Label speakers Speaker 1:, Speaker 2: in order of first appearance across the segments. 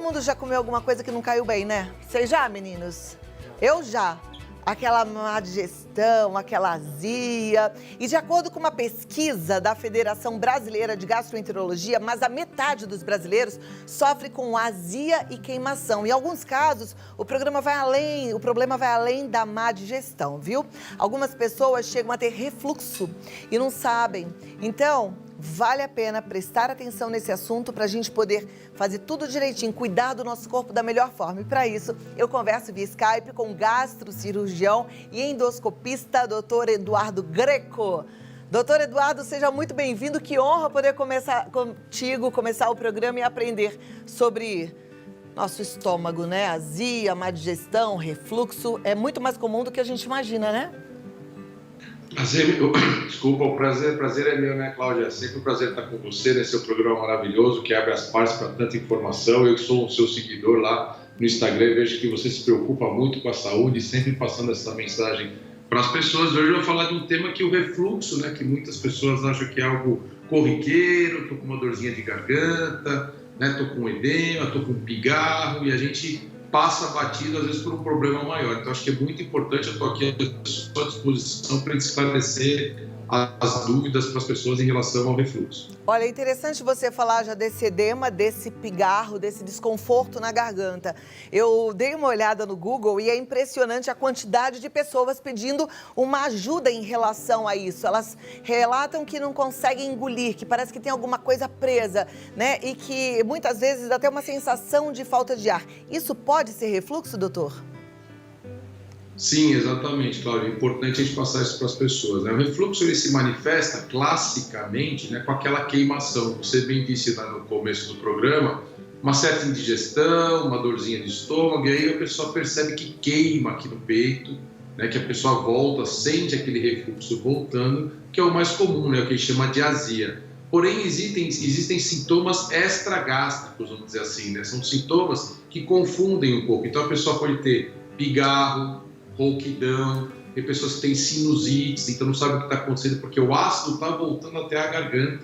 Speaker 1: mundo já comeu alguma coisa que não caiu bem, né? Vocês já, meninos? Eu já. Aquela má digestão, aquela azia. E de acordo com uma pesquisa da Federação Brasileira de Gastroenterologia, mais da metade dos brasileiros sofre com azia e queimação. Em alguns casos, o problema vai além da má digestão, viu? Algumas pessoas chegam a ter refluxo e não sabem. Então, vale a pena prestar atenção nesse assunto para a gente poder fazer tudo direitinho, cuidar do nosso corpo da melhor forma. E para isso, eu converso via Skype com o gastrocirurgião e endoscopista, Dr. Eduardo Greco. Doutor Eduardo, seja muito bem-vindo. Que honra poder começar o programa e aprender sobre nosso estômago, né? Azia, má digestão, refluxo. É muito mais comum do que a gente imagina, né?
Speaker 2: O prazer é meu, né, Cláudia? É sempre um prazer estar com você nesse seu programa maravilhoso que abre as portas para tanta informação. Eu sou um seu seguidor lá no Instagram e vejo que você se preocupa muito com a saúde, sempre passando essa mensagem para as pessoas. Hoje eu vou falar de um tema que é o refluxo, né, que muitas pessoas acham que é algo corriqueiro, estou com uma dorzinha de garganta, né, estou com edema, estou com pigarro, e a gente passa batido, às vezes, por um problema maior. Então, acho que é muito importante, eu estou aqui à sua disposição para esclarecer as dúvidas para as pessoas em relação ao refluxo.
Speaker 1: Olha, é interessante você falar já desse edema, desse pigarro, desse desconforto na garganta. Eu dei uma olhada no Google e é impressionante a quantidade de pessoas pedindo uma ajuda em relação a isso. Elas relatam que não conseguem engolir, que parece que tem alguma coisa presa, né? E que muitas vezes dá até uma sensação de falta de ar. Isso pode ser refluxo, doutor?
Speaker 2: Sim, exatamente, Cláudia. É importante a gente passar isso para as pessoas, né? O refluxo ele se manifesta classicamente, né, com aquela queimação. Você bem disse lá no começo do programa, uma certa indigestão, uma dorzinha de estômago, e aí a pessoa percebe que queima aqui no peito, né, que a pessoa volta, sente aquele refluxo voltando, que é o mais comum, né, o que a gente chama de azia. Porém, existem sintomas extragástricos, vamos dizer assim, né? São sintomas que confundem um pouco. Então, a pessoa pode ter pigarro, rouquidão, tem pessoas que têm sinusites, então não sabe o que está acontecendo porque o ácido está voltando até a garganta.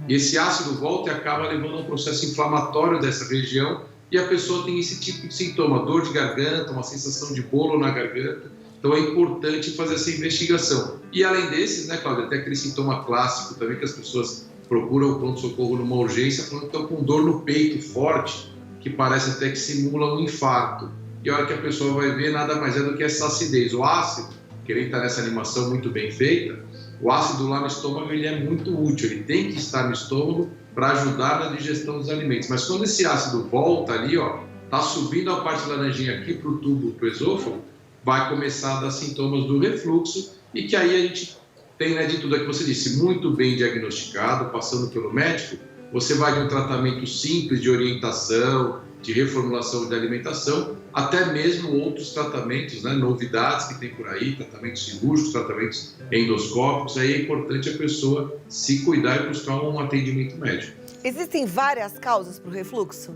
Speaker 2: E esse ácido volta e acaba levando a um processo inflamatório dessa região e a pessoa tem esse tipo de sintoma, dor de garganta, uma sensação de bolo na garganta. Então é importante fazer essa investigação. E além desses, né, Cláudia, tem aquele sintoma clássico também que as pessoas procuram o pronto-socorro numa urgência quando estão com dor no peito forte, que parece até que simula um infarto. E a hora que a pessoa vai ver, nada mais é do que essa acidez. O ácido, que ele está nessa animação muito bem feita, o ácido lá no estômago ele é muito útil, ele tem que estar no estômago para ajudar na digestão dos alimentos. Mas quando esse ácido volta ali, ó, está subindo a parte laranjinha aqui para o tubo, para o esôfago, vai começar a dar sintomas do refluxo e que aí a gente tem, né, de tudo aquilo que você disse, muito bem diagnosticado, passando pelo médico, você vai de um tratamento simples de orientação, de reformulação de alimentação, até mesmo outros tratamentos, né, novidades que tem por aí, tratamentos cirúrgicos, tratamentos endoscópicos. Aí é importante a pessoa se cuidar e buscar um atendimento médico.
Speaker 1: Existem várias causas para o refluxo?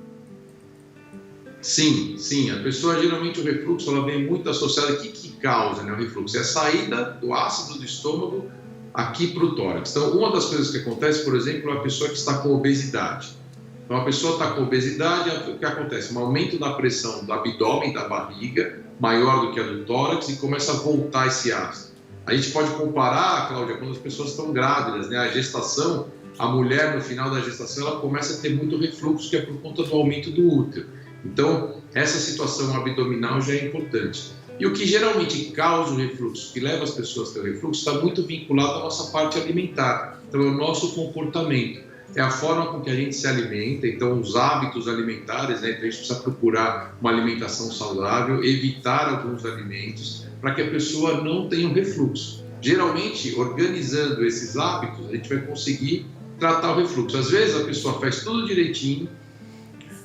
Speaker 2: Sim. A pessoa, geralmente, o refluxo, ela vem muito associada. O que causa, né, o refluxo? É a saída do ácido do estômago aqui para o tórax. Então, uma das coisas que acontece, por exemplo, é a pessoa que está com obesidade. Então, a pessoa está com obesidade, o que acontece? Um aumento da pressão do abdômen, da barriga, maior do que a do tórax, e começa a voltar esse ácido. A gente pode comparar, Cláudia, quando as pessoas estão grávidas, né? A gestação, a mulher, no final da gestação, ela começa a ter muito refluxo, que é por conta do aumento do útero. Então, essa situação abdominal já é importante. E o que geralmente causa o refluxo, que leva as pessoas a ter o refluxo, está muito vinculado à nossa parte alimentar. Então, é o nosso comportamento. É a forma com que a gente se alimenta, então os hábitos alimentares, né? Então a gente precisa procurar uma alimentação saudável, evitar alguns alimentos para que a pessoa não tenha um refluxo. Geralmente, organizando esses hábitos, a gente vai conseguir tratar o refluxo. Às vezes a pessoa faz tudo direitinho,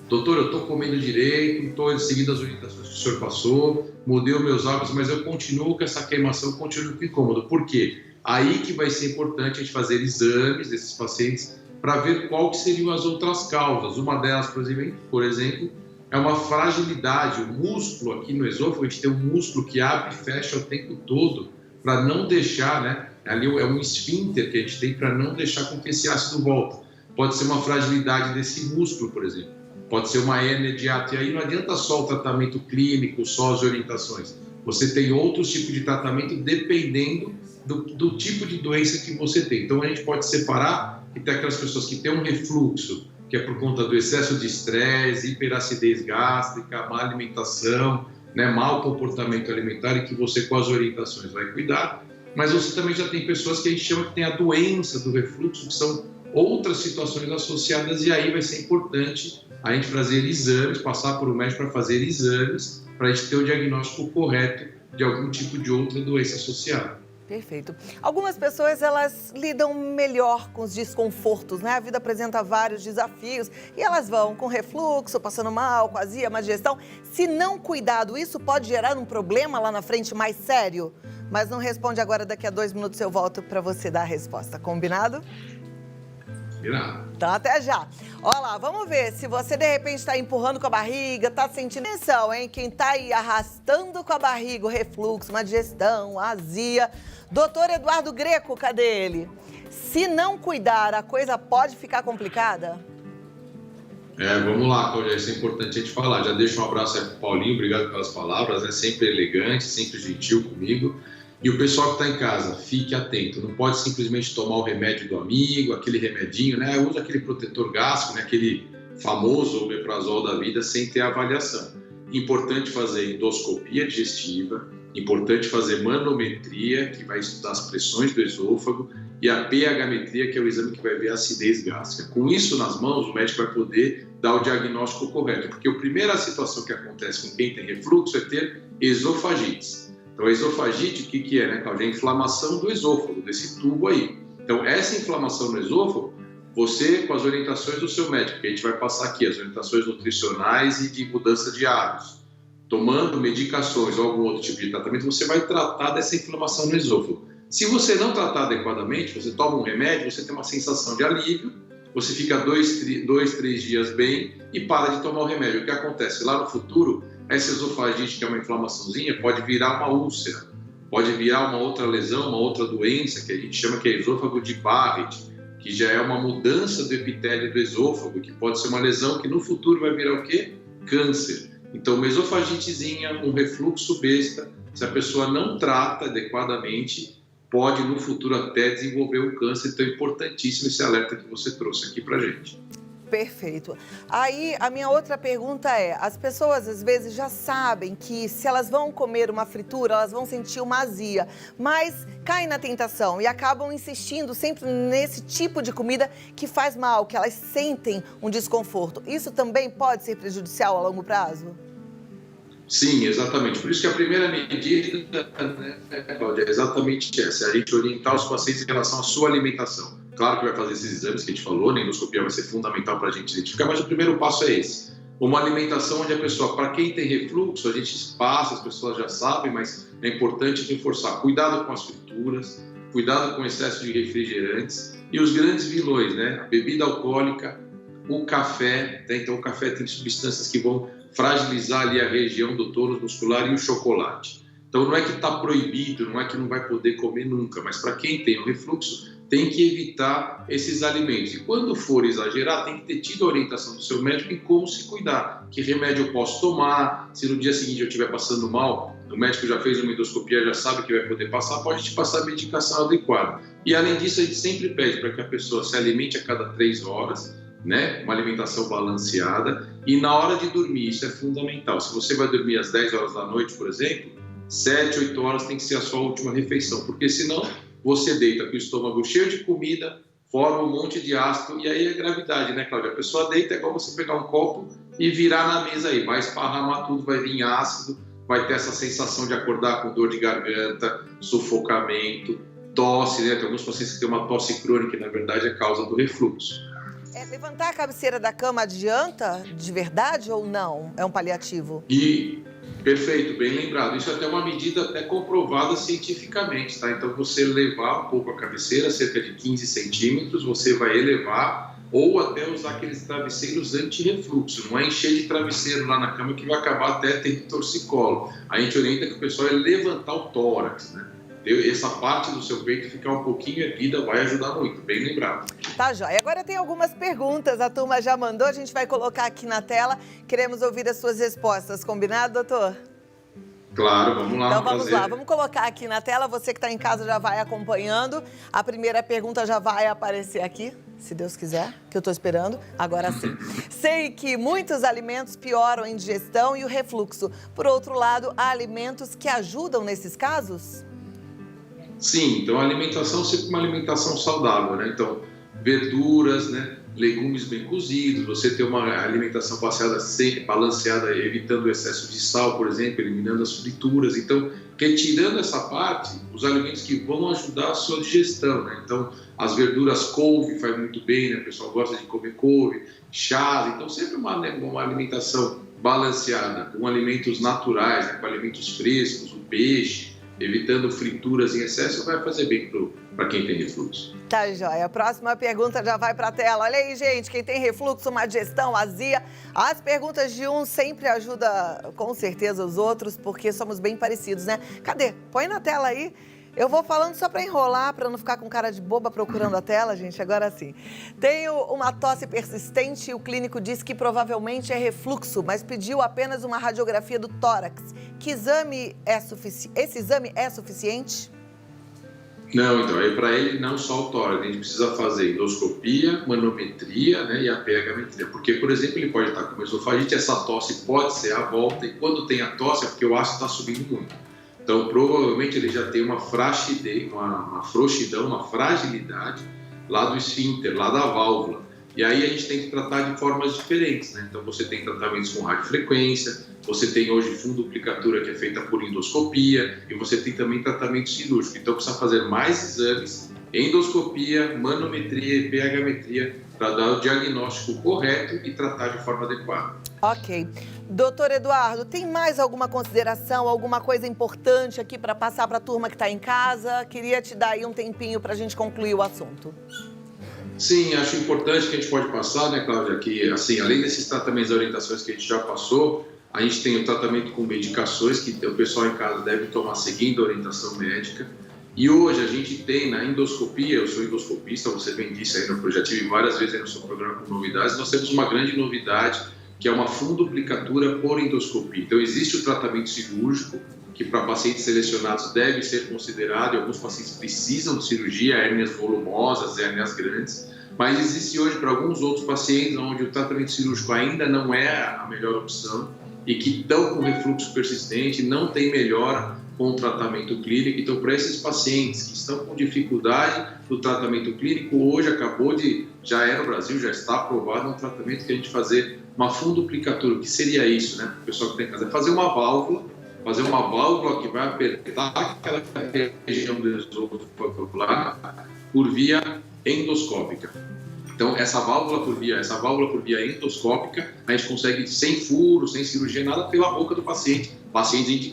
Speaker 2: doutor, eu estou comendo direito, estou seguindo as orientações que o senhor passou, mudei os meus hábitos, mas eu continuo com essa queimação, continuo com incômodo. Por quê? Aí que vai ser importante a gente fazer exames desses pacientes para ver qual que seriam as outras causas. Uma delas, por exemplo, é uma fragilidade. O músculo aqui no esôfago, a gente tem um músculo que abre e fecha o tempo todo para não deixar, né? Ali é um esfíncter que a gente tem para não deixar com que esse ácido volte. Pode ser uma fragilidade desse músculo, por exemplo. pode ser uma hérnia de hiato. E aí não adianta só o tratamento clínico, só as orientações. Você tem outros tipos de tratamento dependendo do tipo de doença que você tem. Então a gente pode separar que tem aquelas pessoas que têm um refluxo, que é por conta do excesso de estresse, hiperacidez gástrica, má alimentação, né, mau comportamento alimentar, e que você com as orientações vai cuidar. Mas você também já tem pessoas que a gente chama que tem a doença do refluxo, que são outras situações associadas, e aí vai ser importante a gente fazer exames, passar por um médico para fazer exames, para a gente ter o diagnóstico correto de algum tipo de outra doença associada.
Speaker 1: Perfeito. Algumas pessoas, elas lidam melhor com os desconfortos, né? A vida apresenta vários desafios e elas vão com refluxo, passando mal, com azia, má digestão. Se não cuidado, isso pode gerar um problema lá na frente mais sério? Mas não responde agora, daqui a 2 minutos eu volto para você dar a resposta. Combinado?
Speaker 2: Combinado.
Speaker 1: Então até já. Olha lá, vamos ver se você de repente está empurrando com a barriga, está sentindo tensão, hein? Quem está aí arrastando com a barriga, o refluxo, má digestão, azia. Doutor Eduardo Greco, cadê ele? Se não cuidar, a coisa pode ficar complicada?
Speaker 2: Vamos lá, Cláudia, isso é importante a gente falar. Já deixo um abraço aí pro Paulinho, obrigado pelas palavras, é sempre elegante, sempre gentil comigo. E o pessoal que está em casa, fique atento, não pode simplesmente tomar o remédio do amigo, aquele remedinho, né? Usa aquele protetor gástrico, né? Aquele famoso omeprazol da vida, sem ter avaliação. Importante fazer endoscopia digestiva, importante fazer manometria, que vai estudar as pressões do esôfago, e a pH-metria, que é o exame que vai ver a acidez gástrica. Com isso nas mãos, o médico vai poder dar o diagnóstico correto, porque a primeira situação que acontece com quem tem refluxo é ter esofagites. Então, a esofagite, o que é, né, Cláudia? É a inflamação do esôfago, desse tubo aí. Então, essa inflamação no esôfago, você, com as orientações do seu médico, que a gente vai passar aqui, as orientações nutricionais e de mudança de hábitos, tomando medicações ou algum outro tipo de tratamento, você vai tratar dessa inflamação no esôfago. Se você não tratar adequadamente, você toma um remédio, você tem uma sensação de alívio, você fica 2-3 dias bem e para de tomar o remédio. O que acontece? Lá no futuro, essa esofagite, que é uma inflamaçãozinha, pode virar uma úlcera, pode virar uma outra lesão, uma outra doença, que a gente chama que é esôfago de Barrett, que já é uma mudança do epitélio do esôfago, que pode ser uma lesão que no futuro vai virar o quê? Câncer. Então, uma esofagitezinha, um refluxo besta, se a pessoa não trata adequadamente, pode no futuro até desenvolver um câncer. Então é importantíssimo esse alerta que você trouxe aqui pra gente.
Speaker 1: Perfeito. Aí a minha outra pergunta é, as pessoas às vezes já sabem que se elas vão comer uma fritura, elas vão sentir uma azia, mas caem na tentação e acabam insistindo sempre nesse tipo de comida que faz mal, que elas sentem um desconforto. Isso também pode ser prejudicial a longo prazo?
Speaker 2: Sim, exatamente. Por isso que a primeira medida, né, Cláudia, é exatamente essa, a gente orientar os pacientes em relação à sua alimentação. Claro que vai fazer esses exames que a gente falou, né? A endoscopia vai ser fundamental para a gente identificar, mas o primeiro passo é esse. Uma alimentação onde a pessoa, para quem tem refluxo, a gente passa, as pessoas já sabem, mas é importante reforçar. Cuidado com as frituras, cuidado com o excesso de refrigerantes e os grandes vilões, né? A bebida alcoólica, o café, né? Então o café tem substâncias que vão fragilizar ali a região do tônus muscular, e o chocolate. Então não é que está proibido, não é que não vai poder comer nunca, mas para quem tem o refluxo, tem que evitar esses alimentos. E quando for exagerar, tem que ter tido a orientação do seu médico em como se cuidar. Que remédio eu posso tomar, se no dia seguinte eu estiver passando mal, o médico já fez uma endoscopia, já sabe que vai poder passar, pode te passar a medicação adequada. E além disso, a gente sempre pede para que a pessoa se alimente a cada 3 horas, né? Uma alimentação balanceada. E na hora de dormir, isso é fundamental. Se você vai dormir às 10 horas da noite, por exemplo, 7, 8 horas tem que ser a sua última refeição, porque senão você deita com o estômago cheio de comida, forma um monte de ácido, e aí é gravidade, né, Cláudia? A pessoa deita, é igual você pegar um copo e virar na mesa aí, vai esparramar tudo, vai vir ácido, vai ter essa sensação de acordar com dor de garganta, sufocamento, tosse, né? Tem alguns pacientes que têm uma tosse crônica, que na verdade é causa do refluxo.
Speaker 1: Levantar a cabeceira da cama adianta de verdade ou não? É um paliativo?
Speaker 2: Perfeito, bem lembrado. Isso é até uma medida até comprovada cientificamente, tá? Então, você elevar um pouco a cabeceira, cerca de 15 centímetros, você vai elevar, ou até usar aqueles travesseiros anti-refluxo. Não é encher de travesseiro lá na cama que vai acabar até tendo torcicolo. A gente orienta que o pessoal é levantar o tórax, né? essa parte do seu peito ficar um pouquinho erguida vai ajudar muito, bem lembrado.
Speaker 1: Tá, joia. Agora tem algumas perguntas, a turma já mandou, a gente vai colocar aqui na tela. Queremos ouvir as suas respostas, combinado, doutor?
Speaker 2: Claro, vamos lá.
Speaker 1: Então vamos lá, vamos colocar aqui na tela, você que está em casa já vai acompanhando. A primeira pergunta já vai aparecer aqui, se Deus quiser, que eu estou esperando, agora sim. Sei que muitos alimentos pioram a indigestão e o refluxo. Por outro lado, há alimentos que ajudam nesses casos?
Speaker 2: Sim, então a alimentação sempre uma alimentação saudável, né? Então, verduras, né? Legumes bem cozidos, você ter uma alimentação balanceada, evitando o excesso de sal, por exemplo, eliminando as frituras. Então, retirando essa parte, os alimentos que vão ajudar a sua digestão, né? Então, as verduras, couve faz muito bem, né? O pessoal gosta de comer couve, chás. Então, sempre uma alimentação balanceada, com alimentos naturais, né? Com alimentos frescos, o peixe, evitando frituras em excesso, vai fazer bem para quem tem refluxo.
Speaker 1: Tá, joia. A próxima pergunta já vai para a tela. Olha aí, gente, quem tem refluxo, má digestão, azia. As perguntas de um sempre ajudam, com certeza, os outros, porque somos bem parecidos, né? Cadê? Põe na tela aí. Eu vou falando só para enrolar, para não ficar com cara de boba procurando a tela, gente. Agora sim. Tenho uma tosse persistente e o clínico disse que provavelmente é refluxo, mas pediu apenas uma radiografia do tórax. Que exame é suficiente? Esse exame é suficiente?
Speaker 2: Não, então, aí para ele não só o tórax, a gente precisa fazer endoscopia, manometria, né, e a pH-metria. Porque, por exemplo, ele pode estar com esofagite, essa tosse pode ser à volta, e quando tem a tosse é porque o ácido está subindo muito. Então, provavelmente ele já tem uma flacidez, uma frouxidão, uma fragilidade lá do esfíncter, lá da válvula. E aí a gente tem que tratar de formas diferentes, né? Então, você tem tratamentos com radiofrequência, você tem hoje fundoplicatura que é feita por endoscopia e você tem também tratamento cirúrgico. Então, precisa fazer mais exames, endoscopia, manometria e pH-metria para dar o diagnóstico correto e tratar de forma adequada.
Speaker 1: Ok. Doutor Eduardo, tem mais alguma consideração, alguma coisa importante aqui para passar para a turma que está em casa? Queria te dar aí um tempinho para a gente concluir o assunto.
Speaker 2: Sim, acho importante que a gente pode passar, né, Cláudia, que assim, além desses tratamentos e orientações que a gente já passou, a gente tem o tratamento com medicações que o pessoal em casa deve tomar seguindo a orientação médica. E hoje a gente tem na endoscopia, eu sou endoscopista, você bem disse aí, eu já tive várias vezes aí no seu programa com novidades, nós temos uma grande novidade, que é uma fundoplicatura por endoscopia. Então existe o tratamento cirúrgico, que para pacientes selecionados deve ser considerado, e alguns pacientes precisam de cirurgia, hérnias volumosas, hérnias grandes, mas existe hoje para alguns outros pacientes onde o tratamento cirúrgico ainda não é a melhor opção e que estão com refluxo persistente, não tem melhora com o tratamento clínico. Então, para esses pacientes que estão com dificuldade do tratamento clínico, hoje já é no Brasil, já está aprovado um tratamento que a gente fazer uma fundoplicatura. O que seria isso, né? O pessoal que tem em casa é fazer uma válvula que vai apertar aquela região do esôfago popular por via endoscópica. Então, essa válvula por via endoscópica, a gente consegue sem furo, sem cirurgia, nada pela boca do paciente. Pacientes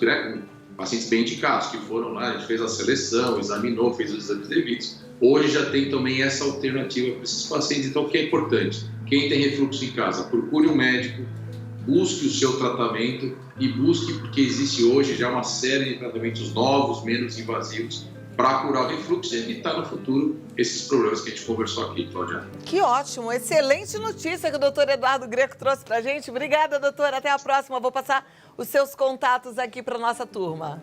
Speaker 2: bem indicados, que foram lá, a gente fez a seleção, examinou, fez os exames devidos. Hoje já tem também essa alternativa para esses pacientes. Então, o que é importante? Quem tem refluxo em casa, procure um médico, busque o seu tratamento e busque, porque existe hoje já uma série de tratamentos novos, menos invasivos, para curar o refluxo e evitar no futuro esses problemas que a gente conversou aqui, Cláudia.
Speaker 1: Que ótimo, excelente notícia que o doutor Eduardo Greco trouxe para a gente. Obrigada, doutor, até a próxima. Vou passar os seus contatos aqui para nossa turma.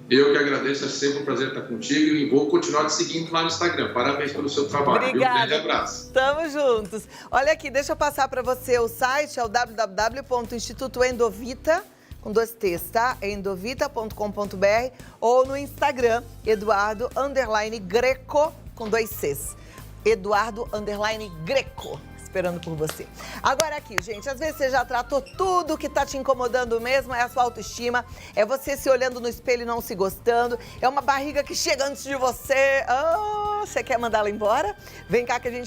Speaker 2: Eu que agradeço, é sempre um prazer estar contigo e vou continuar te seguindo lá no Instagram. Parabéns pelo seu trabalho.
Speaker 1: Obrigada.
Speaker 2: Um grande abraço.
Speaker 1: Tamo juntos. Olha aqui, deixa eu passar para você o site, é o www.institutoendovita, com 2 T's, tá? endovita.com.br ou no Instagram, Eduardo_Greco, com 2 C's. Eduardo_Greco. Esperando por você. Agora aqui, gente, às vezes você já tratou tudo que tá te incomodando mesmo, é a sua autoestima, é você se olhando no espelho e não se gostando, é uma barriga que chega antes de você. Você quer mandá-la embora? Vem cá que a gente